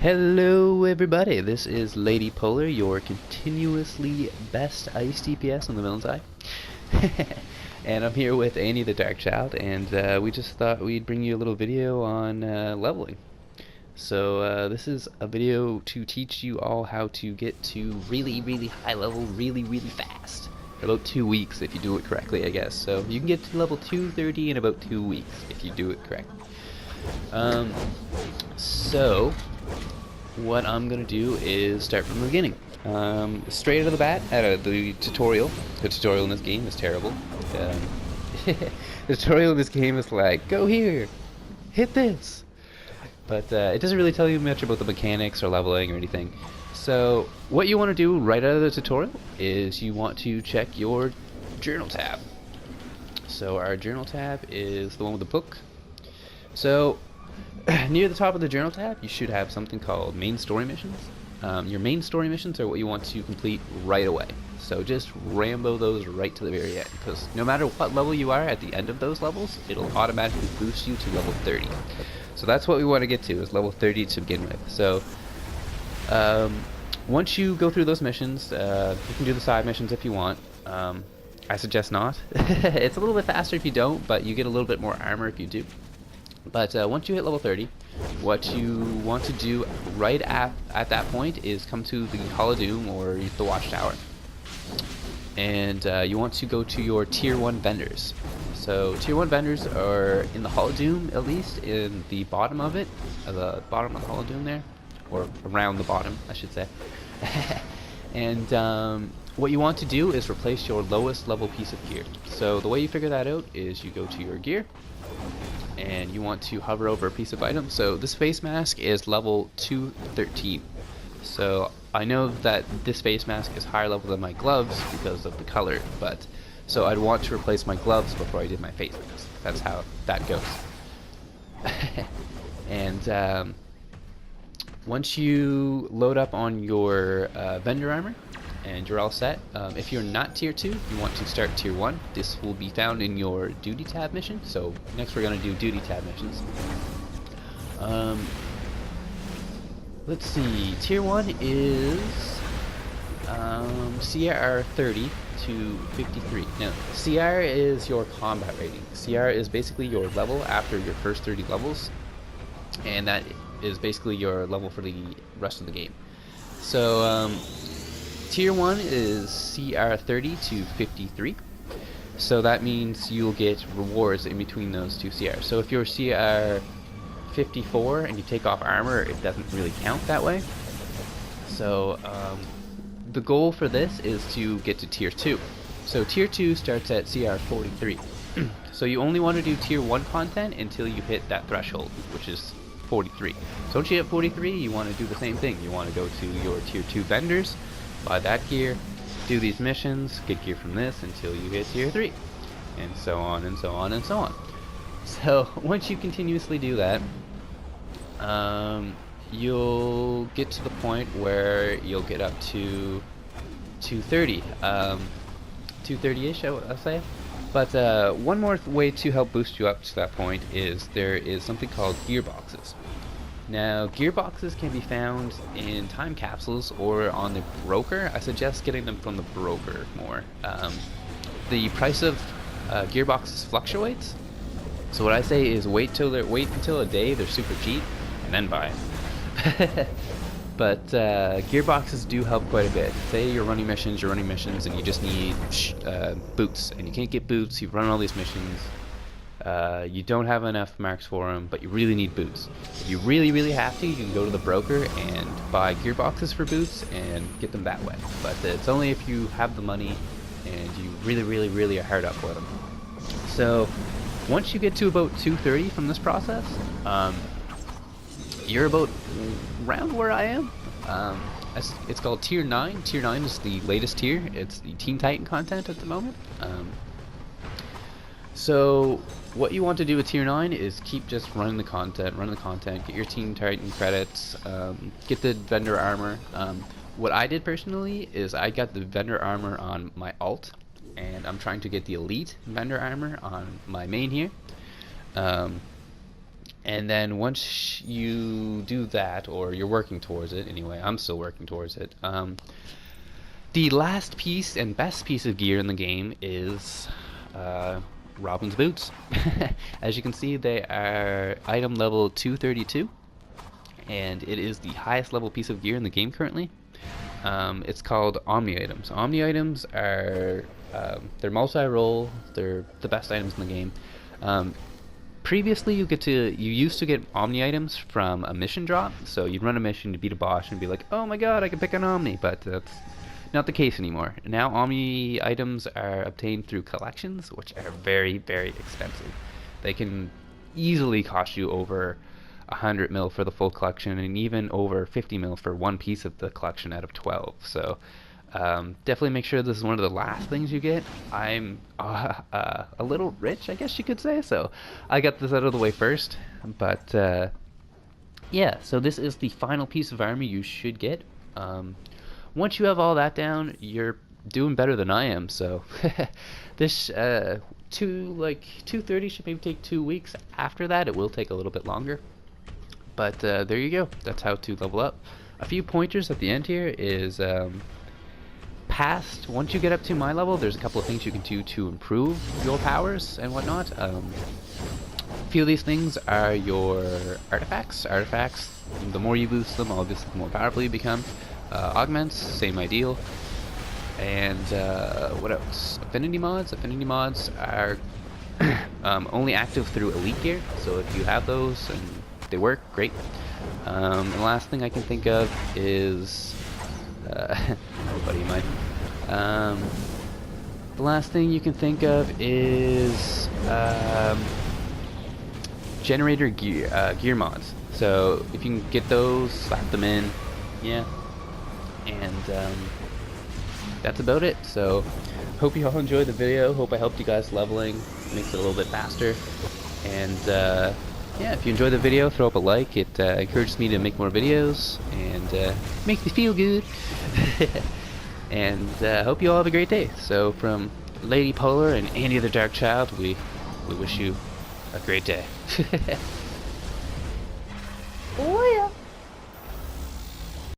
Hello everybody, this is LadyPolar, your continuously best ice DPS on the Villain's Eye. And I'm here with Annie the Dark Child, and we just thought we'd bring you a little video on leveling. So this is a video to teach you all how to get to really high level really fast. About 2 weeks if you do it correctly, I guess. So you can get to level 230 in about 2 weeks if you do it correctly. So what I'm gonna do is start from the beginning. Straight out of the bat, out of the tutorial. The tutorial in this game is terrible. The tutorial in this game is like, go here, hit this. But it doesn't really tell you much about the mechanics or leveling or anything. So what you want to do right out of the tutorial is you want to check your journal tab. So our journal tab is the one with the book. So near the top of the journal tab, you should have something called main story missions. Your main story missions are what you want to complete right away. So just Rambo those right to the very end, because no matter what level you are at the end of those levels, it'll automatically boost you to level 30. So that's what we want to get to, is level 30 to begin with. So once you go through those missions, you can do the side missions if you want. I suggest not. It's a little bit faster if you don't, but you get a little bit more armor if you do. But once you hit level 30, what you want to do right at that point is come to the Hall of Doom or the Watchtower. And you want to go to your Tier 1 vendors. So Tier 1 vendors are in the Hall of Doom, at least, in the bottom of it. The bottom of the Hall of Doom there. Or around the bottom, I should say. And what you want to do is replace your lowest level piece of gear. So the way you figure that out is you go to your gear, and you want to hover over a piece of item. So this face mask is level 213. So I know that this face mask is higher level than my gloves because of the color, but so I'd want to replace my gloves before I did my face mask. That's how that goes. And once you load up on your vendor armor and you're all set, if you're not tier 2, you want to start tier 1. This will be found in your duty tab mission. So next we're going to do duty tab missions. Let's see, tier 1 is CR 30 to 53. Now CR is your combat rating. CR is basically your level after your first 30 levels, and that is basically your level for the rest of the game. So Tier 1 is CR 30 to 53. So that means you'll get rewards in between those two CRs. So if you're CR 54 and you take off armor, it doesn't really count that way. So the goal for this is to get to Tier 2. So Tier 2 starts at CR 43. So you only want to do Tier 1 content until you hit that threshold, which is 43. So once you hit 43, you want to do the same thing. You want to go to your Tier 2 vendors, buy that gear, do these missions, get gear from this until you hit Tier 3, and so on and so on and so on. So once you continuously do that, you'll get to the point where you'll get up to 230, 230-ish, I'll say. But one more way to help boost you up to that point is there is something called gearboxes. Now, gearboxes can be found in time capsules or on the broker. I suggest getting them from the broker more. The price of gearboxes fluctuates, so what I say is wait until a day they're super cheap and then buy them. But gearboxes do help quite a bit. Say you're running missions, and you just need boots, and you can't get boots. You've run all these missions. You don't have enough marks for them, but you really need boots. If you really have to, you can go to the broker and buy gearboxes for boots and get them that way. But it's only if you have the money and you really are hard up for them. So once you get to about 230 from this process, you're about around where I am. It's called Tier 9. Tier 9 is the latest tier. It's the Teen Titan content at the moment. So what you want to do with Tier 9 is keep just running the content, get your Teen Titan credits, get the vendor armor. What I did personally is I got the vendor armor on my alt, and I'm trying to get the elite vendor armor on my main here. And then once you do that, or you're working towards it anyway, I'm still working towards it. The last piece and best piece of gear in the game is Robin's boots. As you can see, they are item level 232, and it is the highest level piece of gear in the game currently. It's called Omni items. Omni items are they're multi-role. They're the best items in the game. Previously, you used to get Omni items from a mission drop. So you'd run a mission to beat a boss and be like, oh my god, I can pick an Omni, but that's not the case anymore. Now Omni items are obtained through collections, which are very, very expensive. They can easily cost you over 100 mil for the full collection, and even over 50 mil for one piece of the collection out of 12. So definitely make sure this is one of the last things you get. I'm a little rich, I guess you could say, so I got this out of the way first. But yeah, so this is the final piece of armor you should get. Once you have all that down, you're doing better than I am. So this 230 should maybe take 2 weeks. After that, it will take a little bit longer. But there you go. That's how to level up. A few pointers at the end here is once you get up to my level, there's a couple of things you can do to improve your powers and whatnot. A few of these things are your artifacts. The more you boost them, obviously the more powerful you become. Augments, same ideal. And what else? Affinity mods. Affinity mods are only active through elite gear, so if you have those and they work, great. And the last thing I can think of is buddy of mine. The last thing you can think of is generator gear mods. So if you can get those, slap them in, yeah. And that's about it. So hope you all enjoyed the video. Hope I helped you guys leveling, makes it a little bit faster. And yeah, if you enjoyed the video, throw up a like. It encourages me to make more videos and makes me feel good. And hope you all have a great day. So from LadyPolar and Andy the Dark Child, we wish you a great day.